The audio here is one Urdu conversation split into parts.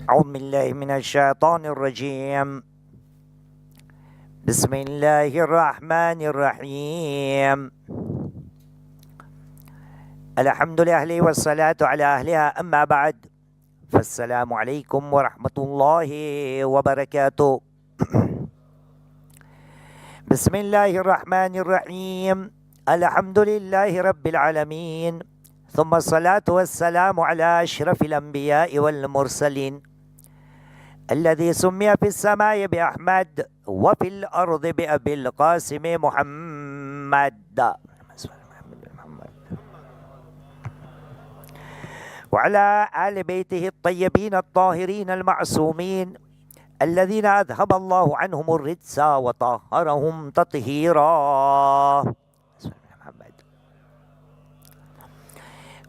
أعوذ بالله من الشيطان الرجيم. بسم الله الرحمن الرحيم. الحمد لله والصلاة على أهلها، أما بعد، فالسلام عليكم ورحمة الله وبركاته. بسم الله الرحمن الرحيم. الحمد لله رب العالمين، ثم الصلاة والسلام على أشرف الأنبياء والمرسلين، الذي سمي في السماء بأحمد وفي الأرض بأبي القاسم محمد، وعلى آل بيته الطيبين الطاهرين المعصومين، الذين أذهب الله عنهم الرجس وطهرهم تطهيرا.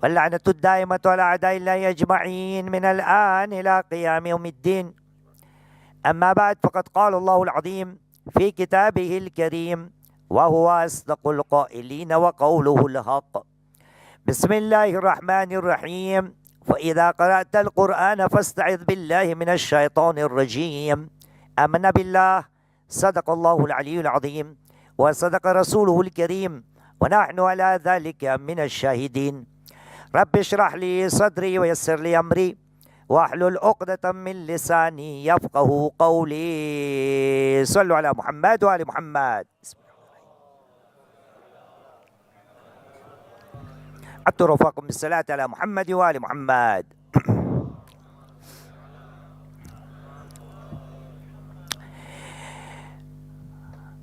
واللعنة الدائمة على أعداء الله أجمعين من الآن إلى قيام يوم الدين. أما بعد، فقد قال الله العظيم في كتابه الكريم، وهو أصدق القائلين وقوله الحق. بسم الله الرحمن الرحيم. فإذا قرأت القرآن فاستعذ بالله من الشيطان الرجيم. آمنا بالله، صدق الله العلي العظيم، وصدق رسوله الكريم، ونحن على ذلك من الشاهدين. رب اشرح لي صدري ويسر لي أمري واحلل عقدة من لساني يفقه قولي. صلوا على محمد وآل محمد. عدوا رفاقكم بالصلاة على محمد وآل محمد.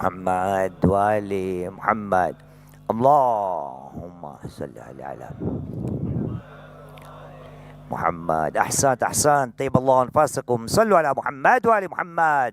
محمد وآل محمد. اللهم صل على محمد. أحسنت أحسنت، طيب الله أنفاسكم. صلوا على محمد وآل محمد.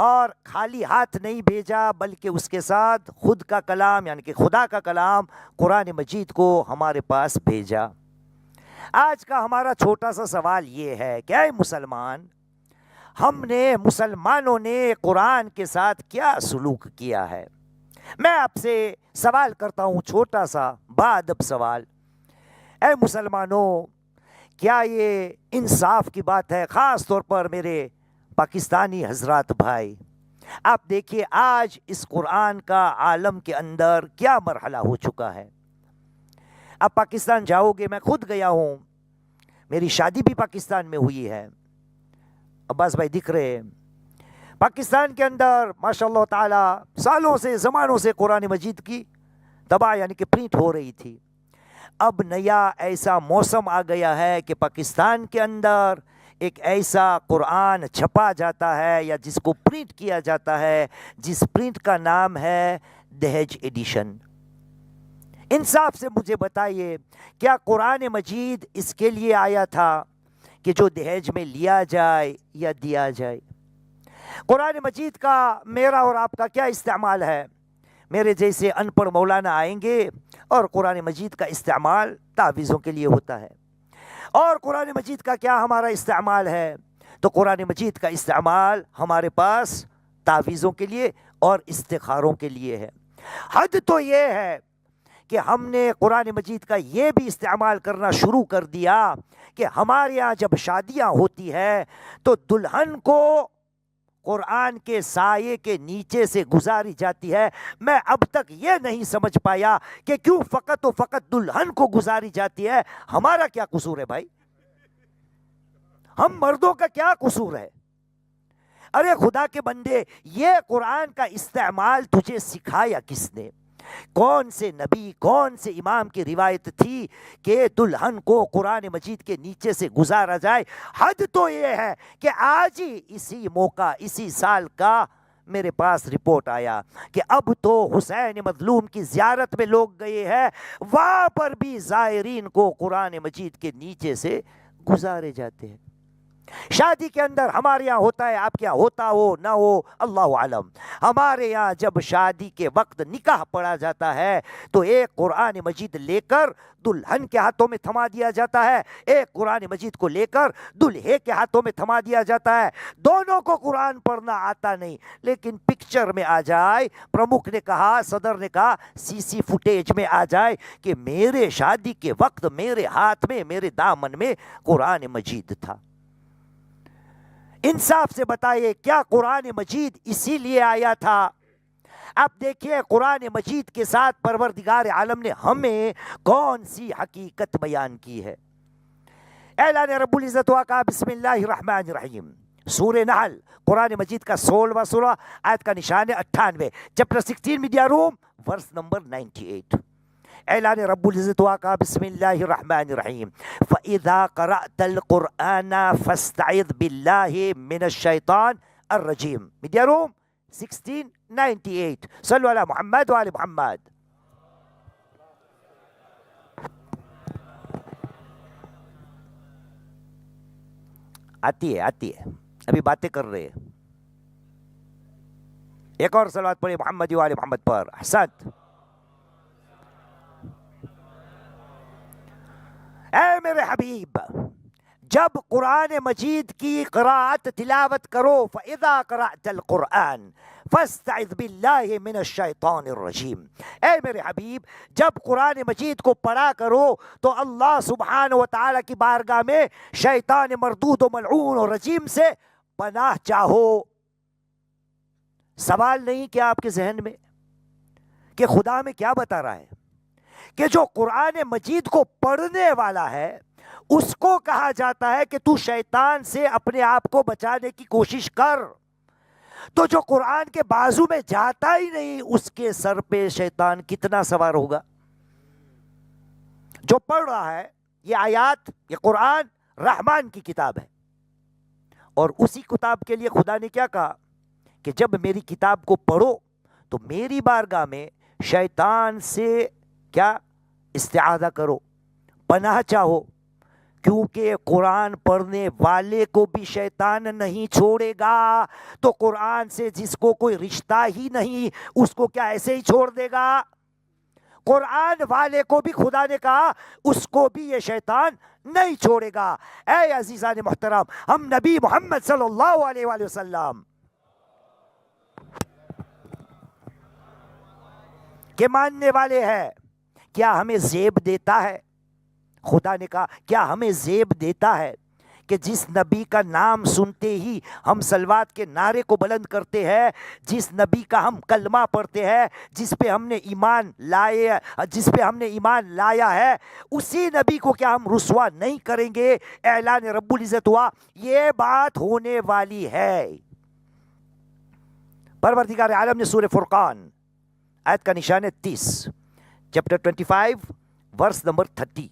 اور خالی ہاتھ نہیں بھیجا بلکہ اس کے ساتھ خود کا کلام یعنی کہ خدا کا کلام قرآن مجید کو ہمارے پاس بھیجا۔ آج کا ہمارا چھوٹا سا سوال یہ ہے کہ اے مسلمان، مسلمانوں نے قرآن کے ساتھ کیا سلوک کیا ہے؟ میں آپ سے سوال کرتا ہوں، چھوٹا سا باادب سوال۔ اے مسلمانوں، کیا یہ انصاف کی بات ہے؟ خاص طور پر میرے پاکستانی حضرات بھائی، آپ دیکھیے آج اس قرآن کا عالم کے اندر کیا مرحلہ ہو چکا ہے۔ اب پاکستان جاؤ گے، میں خود گیا ہوں، میری شادی بھی پاکستان میں ہوئی ہے، عباس بھائی دکھ رہے ہیں۔ پاکستان کے اندر ماشاء اللہ تعالی سالوں سے زمانوں سے قرآن مجید کی طبع یعنی کہ پرنٹ ہو رہی تھی۔ اب نیا ایسا موسم آ گیا ہے کہ پاکستان کے اندر ایک ایسا قرآن چھپا جاتا ہے یا جس کو پرنٹ کیا جاتا ہے، جس پرنٹ کا نام ہے دہیج ایڈیشن۔ انصاف سے مجھے بتائیے، کیا قرآن مجید اس کے لیے آیا تھا کہ جو دہیج میں لیا جائے یا دیا جائے؟ قرآن مجید کا میرا اور آپ کا کیا استعمال ہے؟ میرے جیسے ان پڑھ مولانا آئیں گے اور قرآن مجید کا استعمال تعویذوں کے لیے ہوتا ہے، اور قرآن مجید کا کیا ہمارا استعمال ہے؟ تو قرآن مجید کا استعمال ہمارے پاس تعویذوں کے لیے اور استخاروں کے لیے ہے۔ حد تو یہ ہے کہ ہم نے قرآن مجید کا یہ بھی استعمال کرنا شروع کر دیا کہ ہمارے یہاں جب شادیاں ہوتی ہے تو دلہن کو قرآن کے سائے کے نیچے سے گزاری جاتی ہے۔ میں اب تک یہ نہیں سمجھ پایا کہ کیوں فقط و فقط دلہن کو گزاری جاتی ہے؟ ہمارا کیا قصور ہے بھائی؟ ہم مردوں کا کیا قصور ہے؟ ارے خدا کے بندے، یہ قرآن کا استعمال تجھے سکھایا کس نے؟ کون سے نبی، کون سے امام کی روایت تھی کہ دلہن کو قرآن مجید کے نیچے سے گزارا جائے؟ حد تو یہ ہے کہ آج ہی اسی موقع، اسی سال کا میرے پاس رپورٹ آیا کہ اب تو حسین مظلوم کی زیارت میں لوگ گئے ہیں، وہاں پر بھی زائرین کو قرآن مجید کے نیچے سے گزارے جاتے ہیں۔ شادی کے اندر ہمارے یہاں ہوتا ہے، آپ کے یہاں ہوتا ہو نہ ہو اللہ عالم، ہمارے یہاں جب شادی کے وقت نکاح پڑھا جاتا ہے تو ایک قرآن مجید لے کر دلہن کے ہاتھوں میں تھما دیا جاتا ہے، ایک قرآن مجید کو لے کر دلہے کے ہاتھوں میں تھما دیا جاتا ہے۔ دونوں کو قرآن پڑھنا آتا نہیں، لیکن پکچر میں آ جائے، پرمکھ نے کہا، صدر نے کہا، سی سی فوٹیج میں آ جائے کہ میرے شادی کے وقت میرے ہاتھ میں، میرے دامن میں قرآن مجید تھا۔ انصاف سے بتائیے، کیا قرآن مجید اسی لیے آیا تھا؟ اب دیکھیے قرآن مجید کے ساتھ پروردگار عالم نے ہمیں کون سی حقیقت بیان کی ہے۔ اعلان رب العزت ہوا، کہا بسم اللہ الرحمن الرحیم۔ سورہ نحل قرآن مجید کا 16واں سورہ، آیت کا نشان ہے 98، چیپٹر 16 میڈیا روم، ورس نمبر 98۔ اعلان رب العزت ہوا، کہا بسم اللہ الرحمن الرحیم، فَإِذَا قَرَأْتَ الْقُرْآنَ فَاسْتَعِذْ بِاللَّهِ مِنَ الشَّيْطَانِ الرَّجِيمِ۔ میڈیا روم 1698۔ صلو علی محمد وعلی محمد۔ آتی ہے ابھی باتیں کر رہے ہیں۔ ایک اور صلوات پڑھیں محمد وعلی محمد پر۔ احسنت۔ اے میرے حبیب، جب قرآن مجید کی قراءت تلاوت کرو، فَإِذَا قَرَأْتَ الْقُرْآنَ فَاسْتَعِذْ بِاللَّهِ مِنَ الشَّيْطَانِ الرَّجِيمِ۔ اے میرے حبیب، جب قرآن مجید کو پڑھا کرو تو اللہ سبحانہ و تعالیٰ کی بارگاہ میں شیطان مردود و ملعون و رجیم سے پناہ چاہو۔ سوال نہیں کیا آپ کے ذہن میں کہ خدا میں کیا بتا رہا ہے کہ جو قرآن مجید کو پڑھنے والا ہے اس کو کہا جاتا ہے کہ تو شیطان سے اپنے آپ کو بچانے کی کوشش کر، تو جو قرآن کے بازو میں جاتا ہی نہیں اس کے سر پہ شیطان کتنا سوار ہوگا؟ جو پڑھ رہا ہے یہ آیات، یہ قرآن رحمان کی کتاب ہے، اور اسی کتاب کے لیے خدا نے کیا کہا کہ جب میری کتاب کو پڑھو تو میری بارگاہ میں شیطان سے کیا استعاذہ کرو، پناہ چاہو، کیونکہ قرآن پڑھنے والے کو بھی شیطان نہیں چھوڑے گا، تو قرآن سے جس کو کوئی رشتہ ہی نہیں اس کو کیا ایسے ہی چھوڑ دے گا؟ قرآن والے کو بھی خدا نے کہا اس کو بھی یہ شیطان نہیں چھوڑے گا۔ اے عزیزان محترم، ہم نبی محمد صلی اللہ علیہ وآلہ وسلم کے ماننے والے ہیں، کیا ہمیں زیب دیتا ہے؟ خدا نے کہا کیا ہمیں زیب دیتا ہے کہ جس نبی کا نام سنتے ہی ہم صلوات کے نعرے کو بلند کرتے ہیں، جس نبی کا ہم کلمہ پڑھتے ہیں، جس پہ ہم نے ایمان لایا ہے، اسی نبی کو کیا ہم رسوا نہیں کریں گے؟ اعلان رب العزت ہوا، یہ بات ہونے والی ہے۔ پروردگار عالم نے سورہ فرقان آیت کا نشان ہے 30، چیپٹر 25 ورس نمبر 30،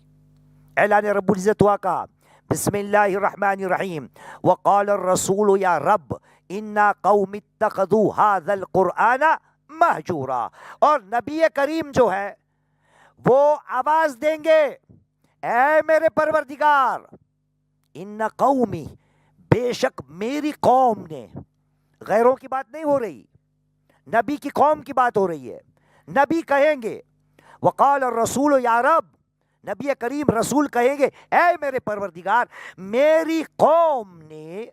اعلان رب العزت ہوا کا بسم اللہ الرحمن الرحیم وقال الرسول یا رب انا قوم اتخذوا هذا القرآن مہجورا، اور نبی کریم جو ہے وہ آواز دیں گے، اے میرے پروردگار، ان قومی، بے شک میری قوم نے، غیروں کی بات نہیں ہو رہی، نبی کی قوم کی بات ہو رہی ہے۔ نبی کہیں گے وقال الرسول یا رب، نبی کریم رسول کہیں گے اے میرے پروردگار، میری قوم نے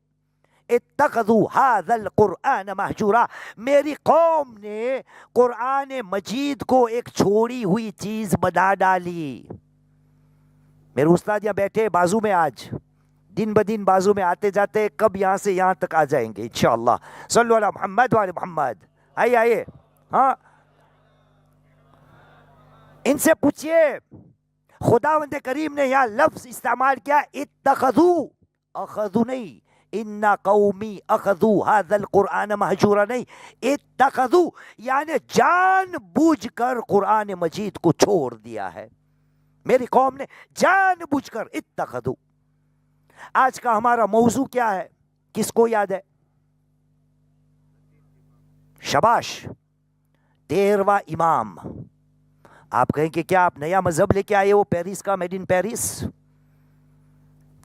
اتخذوا هذا القرآن مہجورا، میری قوم نے قرآن مجید کو ایک چھوڑی ہوئی چیز بنا ڈالی۔ میرے استاد یہاں بیٹھے بازو میں، آج دن بدن بازو میں آتے جاتے، کب یہاں سے یہاں تک آ جائیں گے انشاءاللہ۔ صلو علی محمد وعلی محمد، آئیے آئیے، ہاں ان سے پوچھئے، خداوند کریم نے یہاں لفظ استعمال کیا اتخذو، اخذو نہیں، ان قومی اخذو هذا القرآن مہجورا نہیں، اتخذو یعنی جان بوجھ کر قرآن مجید کو چھوڑ دیا ہے، میری قوم نے جان بوجھ کر اتخذو۔ آج کا ہمارا موضوع کیا ہے؟ کس کو یاد ہے؟ شاباش، 13واں امام۔ آپ کہیں کہ کیا آپ نیا مذہب لے کے آئے ہو پیرس کا، میڈ ان پیرس؟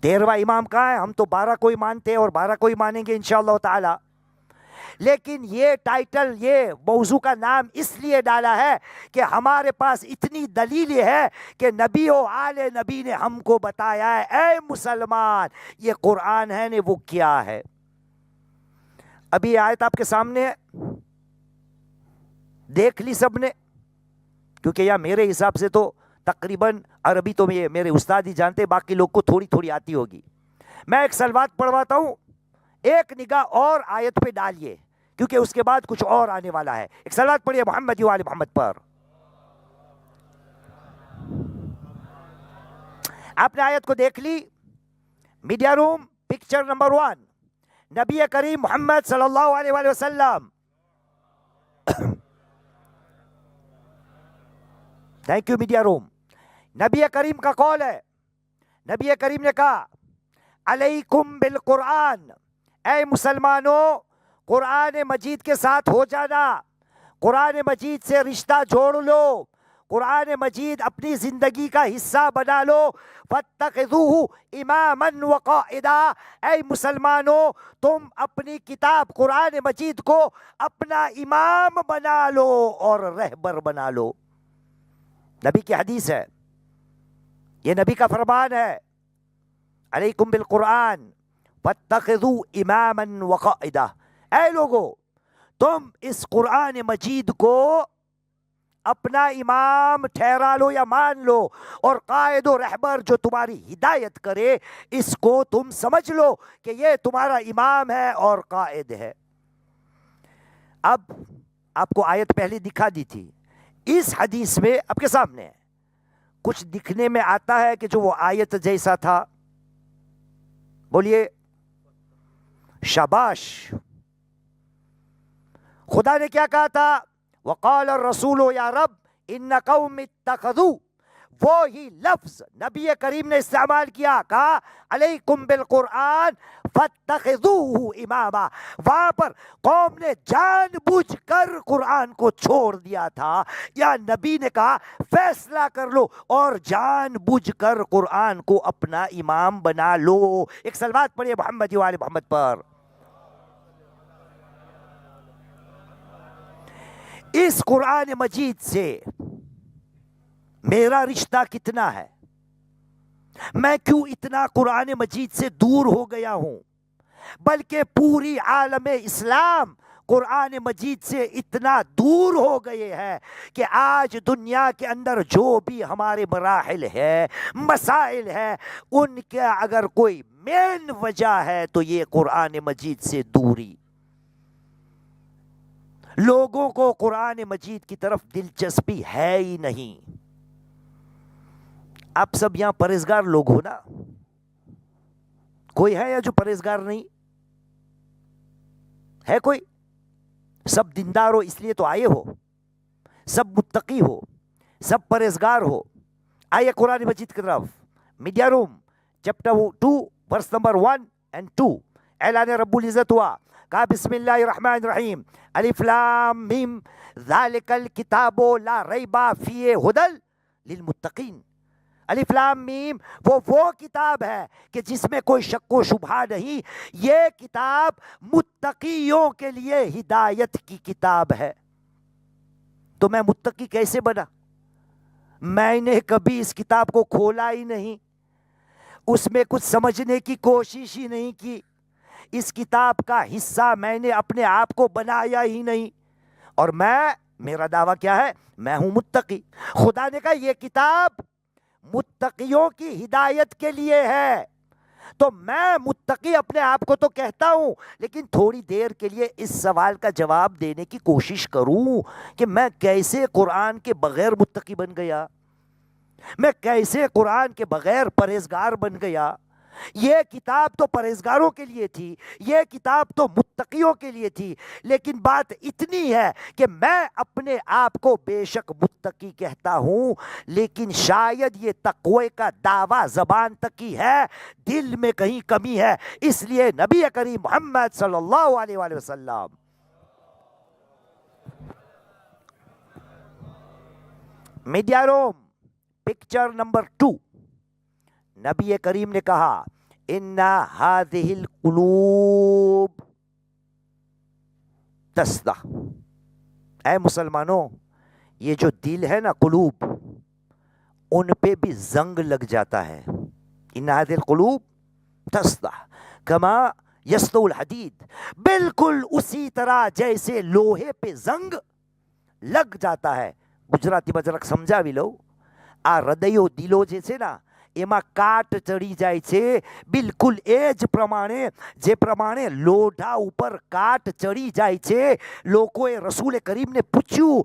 13واں امام کہاں ہے؟ ہم تو 12 کو ہی مانتے ہیں اور 12 کو ہی مانیں گے انشاءاللہ تعالی، لیکن یہ ٹائٹل، یہ موضوع کا نام اس لیے ڈالا ہے کہ ہمارے پاس اتنی دلیل ہے کہ نبی و آل نبی نے ہم کو بتایا ہے، اے مسلمان یہ قرآن ہے نے وہ کیا ہے۔ ابھی آیت آپ کے سامنے ہے، دیکھ لی سب نے؟ کیونکہ یا میرے حساب سے تو تقریباً عربی تو میرے استاد ہی جانتے، باقی لوگ کو تھوڑی تھوڑی آتی ہوگی۔ میں ایک صلوات پڑھواتا ہوں، ایک نگاہ اور آیت پہ ڈالیے کیونکہ اس کے بعد کچھ اور آنے والا ہے۔ ایک صلوات پڑھیے محمد و آل محمد پر۔ آپ نے آیت کو دیکھ لی؟ میڈیا روم پکچر نمبر 1، نبی کریم محمد صلی اللہ علیہ وآلہ وسلم، تھینک یو میڈیا روم۔ نبی کریم کا قول ہے، نبی کریم نے کہا علیکم بالقرآن، اے مسلمانوں قرآن مجید کے ساتھ ہو جانا، قرآن مجید سے رشتہ جوڑ لو، قرآن مجید اپنی زندگی کا حصہ بنا لو، فاتخذوہ اماما وقائدا، اے مسلمانوں تم اپنی کتاب قرآن مجید کو اپنا امام بنا لو اور رہبر بنا لو۔ نبی کی حدیث ہے، یہ نبی کا فرمان ہے، علیکم بالقرآن فاتخذوا اماما وقائدا، اے لوگو تم اس قرآن مجید کو اپنا امام ٹھہرا لو یا مان لو، اور قائد و رہبر جو تمہاری ہدایت کرے اس کو تم سمجھ لو کہ یہ تمہارا امام ہے اور قائد ہے۔ اب آپ کو آیت پہلے دکھا دی تھی، اس حدیث میں آپ کے سامنے ہے، کچھ دکھنے میں آتا ہے کہ جو وہ آیت جیسا تھا؟ بولیے شاباش۔ خدا نے کیا کہا تھا؟ وقال الرسول یا رب ان قوم اتخذوا، وہی لفظ نبی کریم نے استعمال کیا, کہا علیکم بالقرآن فاتخذوہ اماما. وہاں پر قوم نے جان بوجھ کر قرآن کو چھوڑ دیا تھا, یا نبی نے کہا فیصلہ کر لو اور جان بوجھ کر قرآن کو اپنا امام بنا لو. ایک صلوات پڑھیے محمد و آل محمد پر. اس قرآن مجید سے میرا رشتہ کتنا ہے, میں کیوں اتنا قرآن مجید سے دور ہو گیا ہوں, بلکہ پوری عالم اسلام قرآن مجید سے اتنا دور ہو گئے ہیں کہ آج دنیا کے اندر جو بھی ہمارے مراحل ہے, مسائل ہے, ان کا اگر کوئی مین وجہ ہے تو یہ قرآن مجید سے دوری. لوگوں کو قرآن مجید کی طرف دلچسپی ہے ہی نہیں. آپ سب یہاں پرہیزگار لوگ ہو نا, کوئی ہے یا جو پرہیزگار نہیں ہے؟ کوئی؟ سب دیندار ہو اس لیے تو آئے ہو, سب متقی ہو, سب پرہیزگار ہو. آئیے قرآن مجید کی طرف. Media room chapter 2 verse number 1 and 2. اعلان رب العزت ہوا, کہا بسم اللہ الرحمن الرحیم, الف لام میم ذالک الکتاب لا ریب فیہ ھدی للمتقین. الف لام میم وہ کتاب ہے کہ جس میں کوئی شک و شبہ نہیں, یہ کتاب متقیوں کے لیے ہدایت کی کتاب ہے. تو میں متقی کیسے بنا؟ میں نے کبھی اس کتاب کو کھولا ہی نہیں, اس میں کچھ سمجھنے کی کوشش ہی نہیں کی, اس کتاب کا حصہ میں نے اپنے آپ کو بنایا ہی نہیں. اور میرا دعویٰ کیا ہے؟ میں ہوں متقی. خدا نے کہا یہ کتاب متقیوں کی ہدایت کے لیے ہے, تو میں متقی اپنے آپ کو تو کہتا ہوں, لیکن تھوڑی دیر کے لیے اس سوال کا جواب دینے کی کوشش کروں کہ میں کیسے قرآن کے بغیر متقی بن گیا, میں کیسے قرآن کے بغیر پرہیزگار بن گیا. یہ کتاب تو پرہیزگاروں کے لیے تھی, یہ کتاب تو متقیوں کے لیے تھی, لیکن بات اتنی ہے کہ میں اپنے آپ کو بے شک متقی کہتا ہوں, لیکن شاید یہ تقوی کا دعویٰ زبان تک ہی ہے, دل میں کہیں کمی ہے. اس لیے نبی کریم محمد صلی اللہ علیہ وآلہ وسلم میڈیا روم پکچر نمبر 2, نبی کریم نے کہا ان هذه القلوب تصدع. اے مسلمانوں, یہ جو دل ہے نا, قلوب, ان پہ بھی زنگ لگ جاتا ہے. ان هذه القلوب تصدع كما يصدع الحديد. بالکل اسی طرح جیسے لوہے پہ زنگ لگ جاتا ہے. ગુજરાતી માં જરાક સમજાવી લઉં. આ હૃદયો દિલો જે છે ને એમાં કાટ ચડી જાય છે, બિલકુલ એ જ પ્રમાણે જે પ્રમાણે લોઢા ઉપર કાટ ચડી જાય છે. લોકોએ રસૂલ કરીમને પૂછ્યું,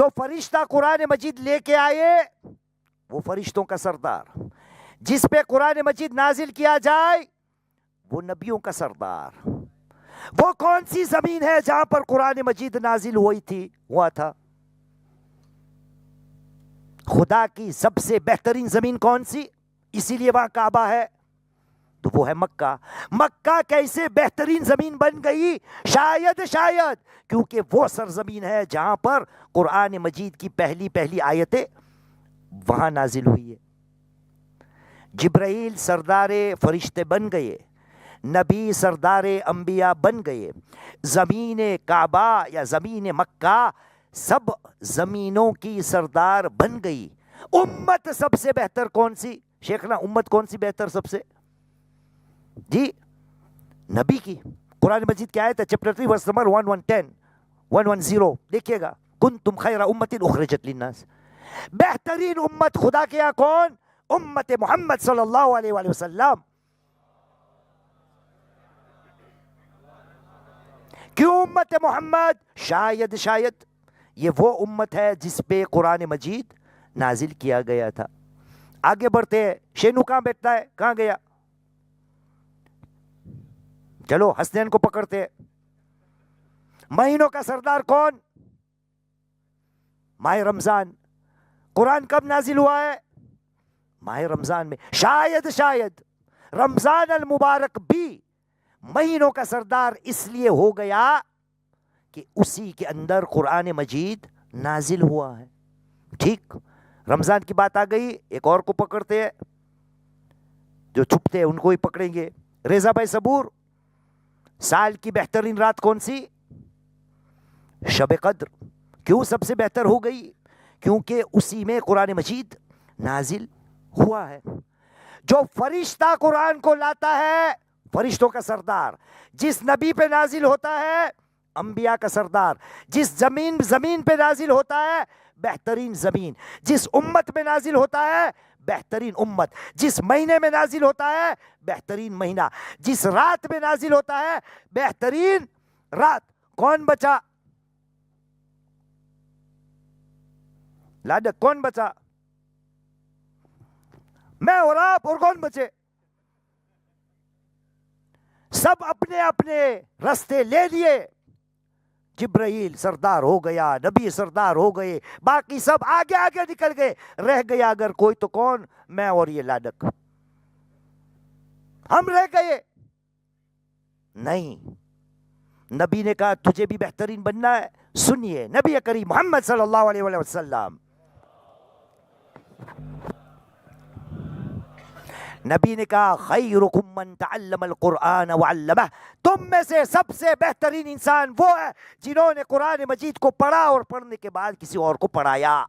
جو فرشتہ قرآن مجید لے کے آئے وہ فرشتوں کا سردار، جس پہ قرآن مجید نازل کیا جائے وہ نبیوں کا سردار۔ وہ کون سی زمین ہے جہاں پر قرآن مجید نازل ہوا تھا؟ خدا کی سب سے بہترین زمین کون سی؟ اسی لیے وہاں کعبہ ہے، تو وہ ہے مکہ۔ مکہ کیسے بہترین زمین بن گئی؟ شاید کیونکہ وہ سرزمین ہے جہاں پر قرآن مجید کی پہلی آیتیں وہاں نازل ہوئی ہے۔ جبرائیل سردار فرشتے بن گئے، نبی سردار انبیاء بن گئے، زمین کعبہ یا زمین مکہ سب زمینوں کی سردار بن گئی۔ امت سب سے بہتر کون سی شیخنا؟ امت کون سی بہتر سب سے؟ جی نبی کی۔ قرآن مجید کی آیت ہے چیپٹر 3 ورس نمبر 110 دیکھیے گا، کنتم خیر امت اخرجت للناس۔ بہترین امت خدا کے یہاں کون؟ امت محمد صلی اللہ علیہ وآلہ وسلم۔ کیوں امت محمد؟ شاید یہ وہ امت ہے جس پہ قرآن مجید نازل کیا گیا تھا۔ آگے بڑھتے ہیں۔ شینو کہاں بیٹھتا ہے؟ کہاں گیا؟ چلو حسنین کو پکڑتے ہیں۔ مہینوں کا سردار کون؟ ماہ رمضان۔ قرآن کب نازل ہوا ہے؟ ماہ رمضان میں۔ شاید رمضان المبارک بھی مہینوں کا سردار اس لیے ہو گیا کہ اسی کے اندر قرآن مجید نازل ہوا ہے۔ ٹھیک، رمضان کی بات آ گئی، ایک اور کو پکڑتے ہیں، جو چھپتے ہیں ان کو ہی پکڑیں گے۔ ریزا بھائی صبور، سال کی بہترین رات کون سی؟ شب قدر۔ کیوں سب سے بہتر ہو گئی؟ کیونکہ اسی میں قرآن مجید نازل ہوا ہے۔ جو فرشتہ قرآن کو لاتا ہے، فرشتوں کا سردار، جس نبی پہ نازل ہوتا ہے انبیاء کا سردار، جس زمین پہ نازل ہوتا ہے بہترین زمین، جس امت میں نازل ہوتا ہے بہترین امت، جس مہینے میں نازل ہوتا ہے بہترین مہینہ، جس رات میں نازل ہوتا ہے بہترین رات۔ کون بچا؟ لادک کون بچا؟ میں اور آپ، اور کون بچے؟ سب اپنے اپنے رستے لے لیے۔ جبرائیل سردار ہو گیا، نبی سردار ہو گئے، باقی سب آگے نکل گئے۔ رہ گیا اگر کوئی تو کون؟ میں اور یہ لادک، ہم رہ گئے۔ نہیں، نبی نے کہا تجھے بھی بہترین بننا ہے؟ سنیے نبی کریم محمد صلی اللہ علیہ وسلم، نبی نے کہا خیرکم من تعلم القرآن وعلمہ، تم میں سے سب سے بہترین انسان وہ ہے جنہوں نے قرآن مجید کو پڑھا اور پڑھنے کے بعد کسی اور کو پڑھایا۔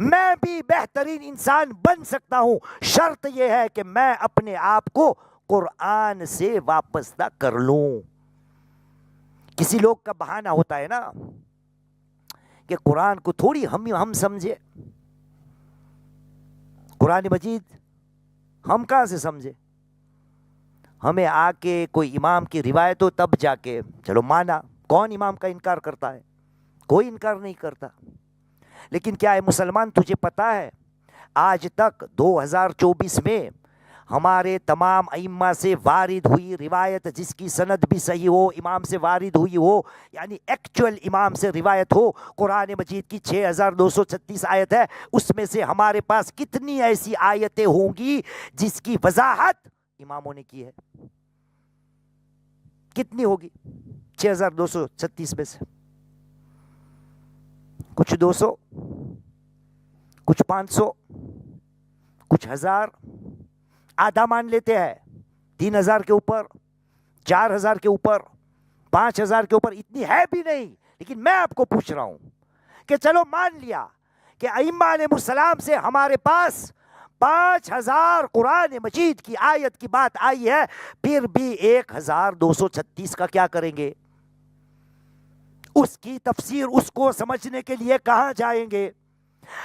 میں بھی بہترین انسان بن سکتا ہوں، شرط یہ ہے کہ میں اپنے آپ کو قرآن سے وابستہ کر لوں۔ کسی لوگ کا بہانہ ہوتا ہے نا کہ قرآن کو تھوڑی ہم سمجھے، قرآن مجید ہم کہاں سے سمجھے؟ ہمیں آ کے کوئی امام کی روایت ہو تب جا کے چلو مانا۔ کون امام کا انکار کرتا ہے؟ کوئی انکار نہیں کرتا۔ لیکن کیا ہے مسلمان، تجھے پتا ہے آج تک 2024 میں ہمارے تمام ائمہ سے وارد ہوئی روایت جس کی سند بھی صحیح ہو، امام سے وارد ہوئی ہو، یعنی ایکچوئل امام سے روایت ہو، قرآن مجید کی 6236 آیت ہے، اس میں سے ہمارے پاس کتنی ایسی آیتیں ہوں گی جس کی وضاحت اماموں نے کی ہے؟ کتنی ہوگی 6236 میں سے؟ کچھ 200، کچھ 500، کچھ 1000، آدھا مان لیتے ہیں 3000 کے اوپر، 4000 کے اوپر، 5000 کے اوپر، اتنی ہے بھی نہیں۔ لیکن میں آپ کو پوچھ رہا ہوں کہ چلو مان لیا کہ ائمہ علیہ السلام سے ہمارے پاس 5000 قرآن مجید کی آیت کی بات آئی ہے، پھر بھی 1236 کا کیا کریں گے؟ اس کی تفسیر، اس کو سمجھنے کے لیے کہاں جائیں گے؟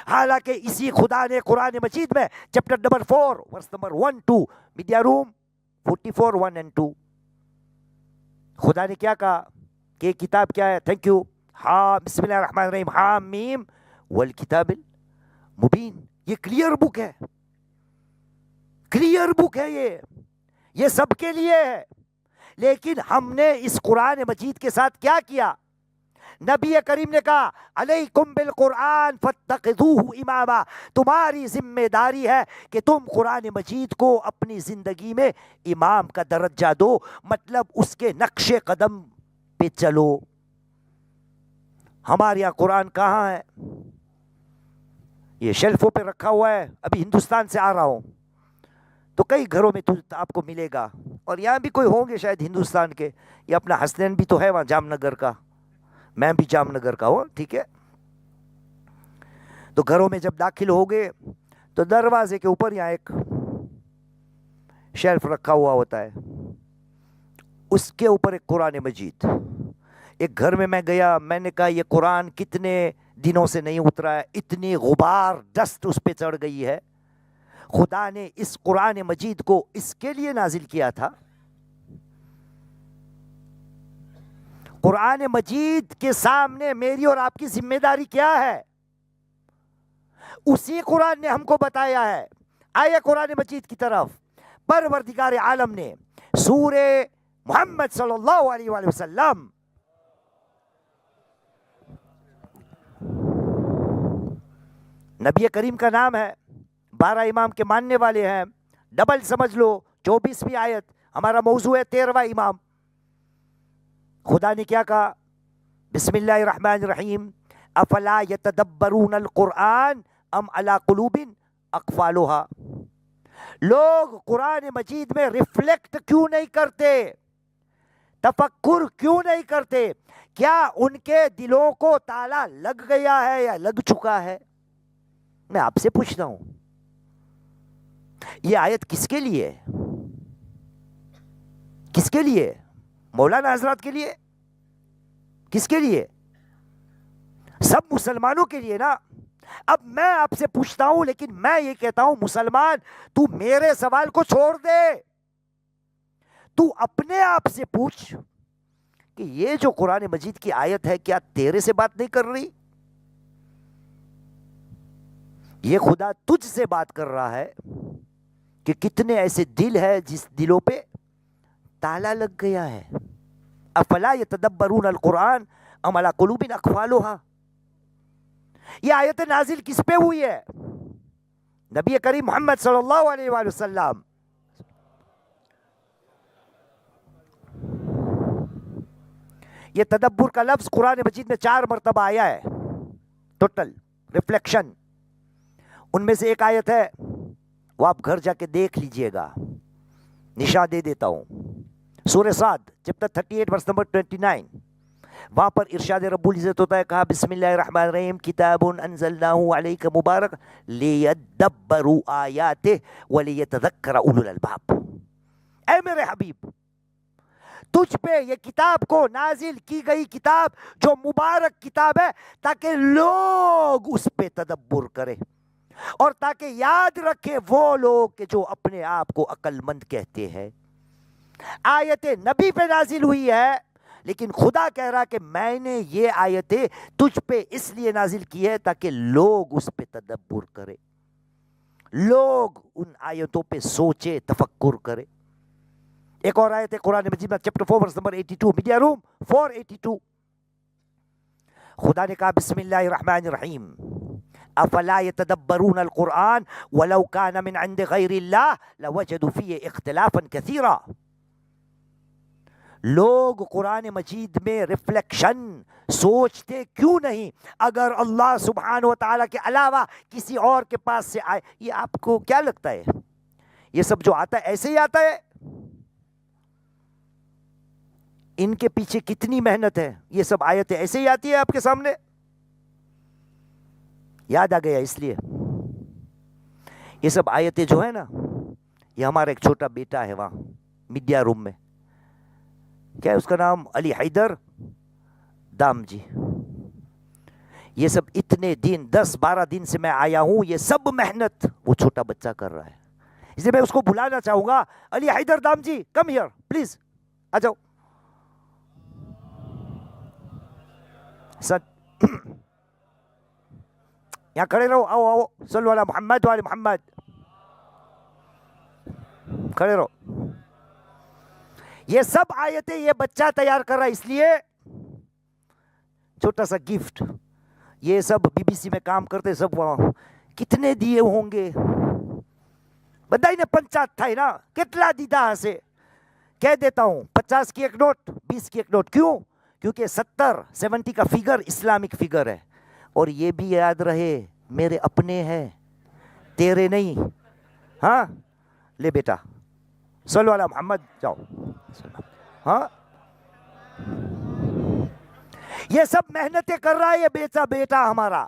حالانکہ اسی خدا نے قرآن مجید میں chapter number 4 verse number 1-2 media room 44 1 and 2 خدا نے کیا کہا کہ کتاب کیا ہے؟ تھینک یو، ہاں بسم اللہ الرحمن الرحیم حامیم والکتاب المبین. یہ کلیئر بک ہے, کلیئر بک ہے, یہ سب کے لیے ہے. لیکن ہم نے اس قرآن مجید کے ساتھ کیا کیا؟ نبی کریم نے کہا علیکم بالقرآن فاتخذوہ اماما, تمہاری ذمہ داری ہے کہ تم قرآن مجید کو اپنی زندگی میں امام کا درجہ دو, مطلب اس کے نقش قدم پہ چلو. ہمارے یہاں قرآن کہاں ہے؟ یہ شیلفوں پہ رکھا ہوا ہے. ابھی ہندوستان سے آ رہا ہوں تو کئی گھروں میں آپ کو ملے گا, اور یہاں بھی کوئی ہوں گے شاید ہندوستان کے. یہ اپنا حسنین بھی تو ہے وہاں جام نگر کا, میں بھی جام نگر کا ہوں, ٹھیک ہے. تو گھروں میں جب داخل ہو گئے تو دروازے کے اوپر یہاں ایک شیلف رکھا ہوا ہوتا ہے, اس کے اوپر ایک قرآن مجید. ایک گھر میں گیا, میں نے کہا یہ قرآن کتنے دنوں سے نہیں اترا ہے, اتنی غبار ڈسٹ اس پہ چڑھ گئی ہے. خدا نے اس قرآن مجید کو اس کے لیے نازل کیا تھا. قرآن مجید کے سامنے میری اور آپ کی ذمہ داری کیا ہے؟ اسی قرآن نے ہم کو بتایا ہے. آئے قرآن مجید کی طرف. پروردگار عالم نے سورہ محمد صلی اللہ علیہ وآلہ وسلم نبی کریم کا نام ہے, 12 امام کے ماننے والے ہیں, ڈبل سمجھ لو 24ویں آیت. ہمارا موضوع ہے 13واں امام. خدا نے کیا کہا؟ بسم اللہ الرحمن الرحیم افلا یتدبرون القرآن ام علی قلوب اقفالها. لوگ قرآن مجید میں ریفلیکٹ کیوں نہیں کرتے, تفکر کیوں نہیں کرتے؟ کیا ان کے دلوں کو تالا لگ گیا ہے یا لگ چکا ہے؟ میں آپ سے پوچھتا ہوں, یہ آیت کس کے لیے؟ کس کے لیے؟ مولانا حضرات کے لیے؟ کس کے لیے؟ سب مسلمانوں کے لیے نا. اب میں آپ سے پوچھتا ہوں, لیکن میں یہ کہتا ہوں مسلمان تو میرے سوال کو چھوڑ دے, تو اپنے آپ سے پوچھ کہ یہ جو قرآن مجید کی آیت ہے کیا تیرے سے بات نہیں کر رہی؟ یہ خدا تجھ سے بات کر رہا ہے کہ کتنے ایسے دل ہے جس دلوں پہ تالا لگ گیا ہے. افلا یتدبرون القرآن ام علی قلوب اقفالها. یہ آیت نازل کس پہ ہوئی ہے؟ نبی کریم محمد صلی اللہ علیہ وآلہ وسلم. یہ تدبر کا لفظ قرآن مجید میں 4 مرتبہ آیا ہے ٹوٹل ریفلیکشن. ان میں سے ایک آیت ہے, وہ آپ گھر جا کے دیکھ لیجئے گا, نشان دے دیتا ہوں. سورہ صاد چیپٹر 38 ورس نمبر 29, وہاں پر ارشاد رب العزت ہوتا ہے, کہا بسم اللہ الرحمن الرحیم کتاب انزلناہ علیک مبارک لیدبروا آیاتہ ولیتذکر اولو الالباب. اے میرے حبیب, تجھ پہ یہ کتاب کو نازل کی گئی کتاب جو مبارک کتاب ہے تاکہ لوگ اس پہ تدبر کریں اور تاکہ یاد رکھے وہ لوگ کہ جو اپنے آپ کو عقل مند کہتے ہیں. آیت نبی پہ نازل ہوئی ہے, لیکن خدا کہہ رہا کہ میں نے یہ آیتیں تجھ پہ اس لیے نازل کی ہے تاکہ لوگ اس پہ تدبر کرے, لوگ ان آیتوں پہ سوچے, تفکر کرے. ایک اور آیت ہے قرآن مجید میں چیپٹر 4 ورس نمبر 82, میڈیا روم 482. خدا نے کہا بسم اللہ الرحمن الرحیم افلا يتدبرون القرآن ولو كان من عند غیر اللہ لوجدوا فیہ اختلافا کثیرا. لوگ قرآن مجید میں ریفلیکشن سوچتے کیوں نہیں اگر اللہ سبحانہ و تعالیٰ کے علاوہ کسی اور کے پاس سے آئے؟ یہ آپ کو کیا لگتا ہے یہ سب جو آتا ہے ایسے ہی آتا ہے؟ ان کے پیچھے کتنی محنت ہے. یہ سب آیتیں ایسے ہی آتی ہے آپ کے سامنے؟ یاد آ گیا اس لیے. یہ سب آیتیں جو ہے نا, یہ ہمارا ایک چھوٹا بیٹا ہے وہاں میڈیا روم میں, کیا ہے اس کا نام, علی حیدر دام جی. یہ سب اتنے دن 10-12 دن سے میں آیا ہوں, یہ سب محنت وہ چھوٹا بچہ کر رہا ہے. اس لیے میں اس کو بلانا چاہوں گا, علی حیدر دام جی کم ہیئر پلیز, آ جاؤ. یہاں کھڑے رہو, آؤ آؤ, صلو علی محمد وعلی محمد, کھڑے رہو. یہ سب آیتیں یہ بچہ تیار کر رہا ہے, اس لیے چھوٹا سا گفٹ. یہ سب بی بی سی میں کام کرتے سب کتنے دیے ہوں گے بدائی نے پنچات تھا نا, کتلا دیتا ہسے کہہ دیتا ہوں, 50 کی ایک نوٹ, 20 کی ایک نوٹ. کیوں؟ کیونکہ 70 کا فگر اسلامک فگر ہے. اور یہ بھی یاد رہے میرے اپنے ہیں تیرے نہیں. ہاں لے بیٹا, صلو علی محمد, جاؤ. ہاں یہ سب محنتیں کر رہا ہے یہ بیٹا ہمارا.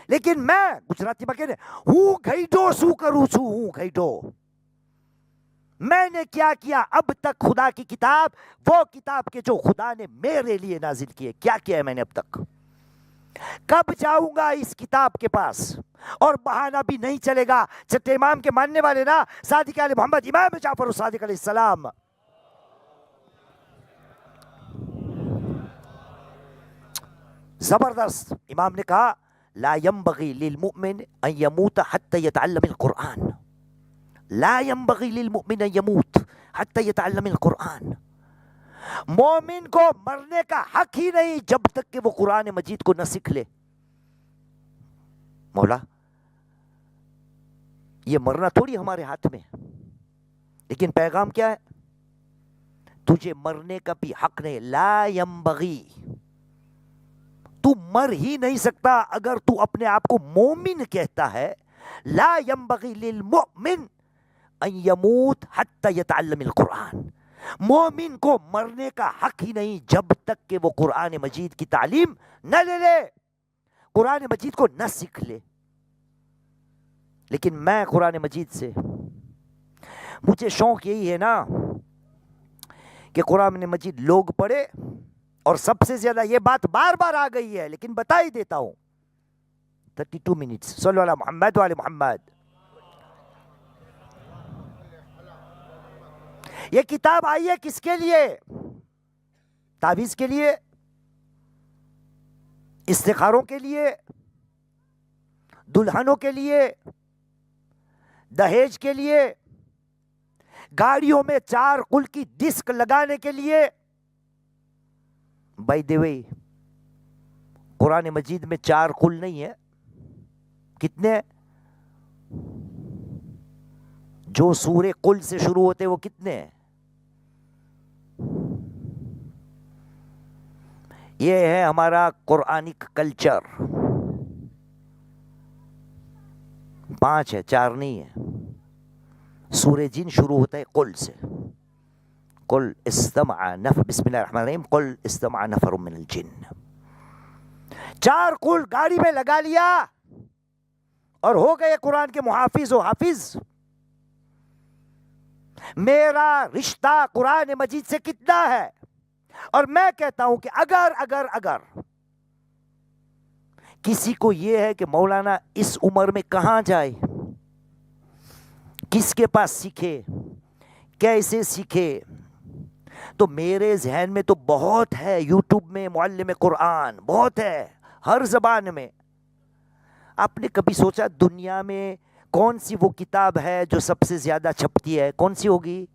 لیکن میں گجراتی میں کہنے ہوں گھیٹو سو کروں چھو, ہوں گھیٹو. میں نے کیا کیا اب تک خدا کی کتاب, وہ کتاب کے جو خدا نے میرے لیے نازل کیے, کیا کیا ہے میں نے اب تک. کب جاؤں گا اس کتاب کے پاس, اور بہانہ بھی نہیں چلے گا. چھٹے امام کے ماننے والے نا, صادق علی محمد امام جعفر الصادق علیہ السلام, زبردست امام نے کہا لا ينبغي للمؤمن ان يموت حتى يتعلم القرآن. لا ينبغي للمؤمن ان يموت حتى يتعلم القرآن. مومن کو مرنے کا حق ہی نہیں جب تک کہ وہ قرآن مجید کو نہ سیکھ لے. مولا یہ مرنا تھوڑی ہمارے ہاتھ میں, لیکن پیغام کیا ہے, تجھے مرنے کا بھی حق نہیں. لا ينبغي, تو مر ہی نہیں سکتا اگر تو اپنے آپ کو مومن کہتا ہے. لا ينبغي للمؤمن ان يموت حتى يتعلم القرآن. مومن کو مرنے کا حق ہی نہیں جب تک کہ وہ قرآن مجید کی تعلیم نہ لے لے, قرآن مجید کو نہ سیکھ لے. لیکن میں قرآن مجید سے مجھے شوق یہی ہے نا کہ قرآن مجید لوگ پڑھے, اور سب سے زیادہ یہ بات بار بار آ گئی ہے لیکن بتا ہی دیتا ہوں. 32 منٹس, صلو علی محمد وعلی محمد. یہ کتاب آئی ہے کس کے لیے؟ تعویذ کے لیے, استخاروں کے لیے, دلہنوں کے لیے, دہیج کے لیے, گاڑیوں میں 4 قل کی ڈسک لگانے کے لیے. بائی دی وے قرآن مجید میں 4 قل نہیں ہے, کتنے؟ جو سورہ قل سے شروع ہوتے وہ کتنے ہیں؟ یہ ہے ہمارا قرآنک کلچر. 5 ہے, 4 نہیں ہے. سورہ جن شروع ہوتا ہے قل سے. قل استمع نفر, بسم اللہ الرحمن الرحیم, قل استمع نفر من الجن. 4 قل گاڑی میں لگا لیا اور ہو گئے قرآن کے محافظ و حافظ. میرا رشتہ قرآن مجید سے کتنا ہے؟ اور میں کہتا ہوں کہ اگر کسی کو یہ ہے کہ مولانا اس عمر میں کہاں جائے, کس کے پاس سیکھے, کیسے سیکھے, تو میرے ذہن میں تو بہت ہے. یوٹیوب میں معلم قرآن بہت ہے, ہر زبان میں. آپ نے کبھی سوچا دنیا میں کون سی وہ کتاب ہے جو سب سے زیادہ چھپتی ہے؟ کون سی ہوگی؟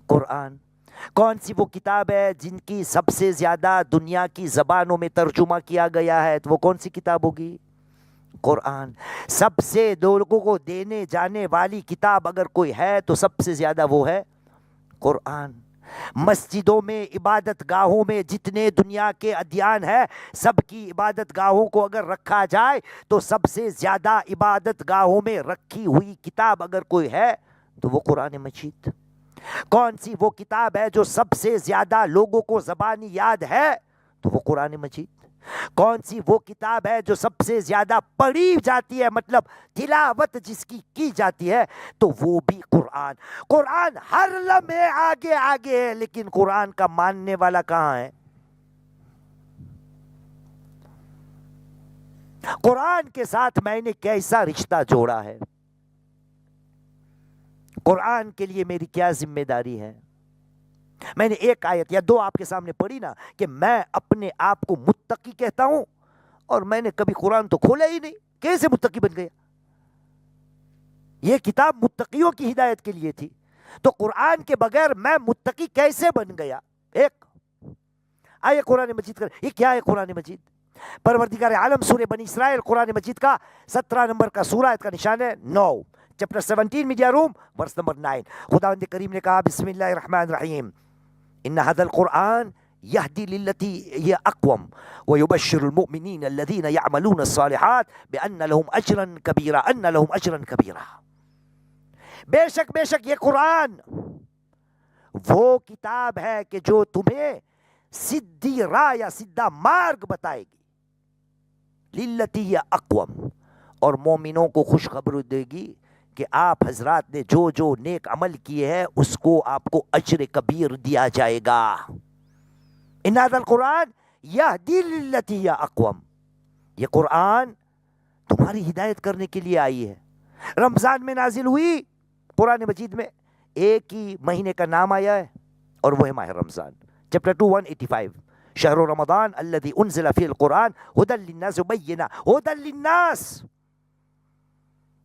قرآن. کون سی وہ کتاب ہے جن کی سب سے زیادہ دنیا کی زبانوں میں ترجمہ کیا گیا ہے؟ تو وہ کون سی کتاب ہوگی؟ قرآن. سب سے لوگوں کو دینے جانے والی کتاب اگر کوئی ہے تو سب سے زیادہ وہ ہے قرآن. مسجدوں میں, عبادت گاہوں میں جتنے دنیا کے ادیان ہیں, سب کی عبادت گاہوں کو اگر رکھا جائے تو سب سے زیادہ عبادت گاہوں میں رکھی ہوئی کتاب اگر کوئی ہے تو وہ قرآن مجید. کون سی وہ کتاب ہے جو سب سے زیادہ لوگوں کو زبانی یاد ہے؟ تو وہ قرآن مجید. کون سی وہ کتاب ہے جو سب سے زیادہ پڑھی جاتی ہے, مطلب تلاوت جس کی جاتی ہے؟ تو وہ بھی قرآن. قرآن ہر لمحے آگے آگے ہے, لیکن قرآن کا ماننے والا کہاں ہے؟ قرآن کے ساتھ میں نے کیسا رشتہ جوڑا ہے؟ قرآن کے لیے میری کیا ذمہ داری ہے؟ میں نے ایک آیت یا دو آپ کے سامنے پڑھی نا کہ میں اپنے آپ کو متقی کہتا ہوں، اور میں نے کبھی قرآن تو کھولا ہی نہیں، کیسے متقی بن گیا؟ یہ کتاب متقیوں کی ہدایت کے لیے تھی، تو قرآن کے بغیر میں متقی کیسے بن گیا؟ ایک آئے قرآن مجید کر، یہ کیا ہے قرآن مجید؟ پروردگار عالم سورہ بنی اسرائیل قرآن مجید کا 17 نمبر کا سورہ، اس کا نشان ہے 9، چیپٹر 17 میڈیا روم ورس نمبر 9۔ خداوند کریم نے کہا بسم اللہ الرحمن الرحیم، ان هذا القرآن يهدي للتي هي اقوم ويبشر المؤمنين الذين يعملون الصالحات بان لهم اجرا كبيرا، ان لهم اجرا كبيرا۔ بے شک یہ قرآن وہ کتاب ہے کہ جو تمہیں سیدھی راہ یا سیدھا مارگ بتائے گی، للتی یا اقوم، اور مومنوں کو خوشخبری دے گی کہ آپ حضرات نے جو جو نیک عمل کیے ہیں اس کو آپ کو اجر کبیر دیا جائے گا۔ ان ھذا القرآن یہدی للتی یا اقوم، یہ قرآن تمہاری ہدایت کرنے کے لیے آئی ہے۔ رمضان میں نازل ہوئی، قرآن مجید میں ایک ہی مہینے کا نام آیا ہے اور وہ ہے ماہ رمضان، چیپٹر 2 185، شہر رمضان الذی انزل فیہ القرآن ھدی للناس بینہ، ھدی للناس،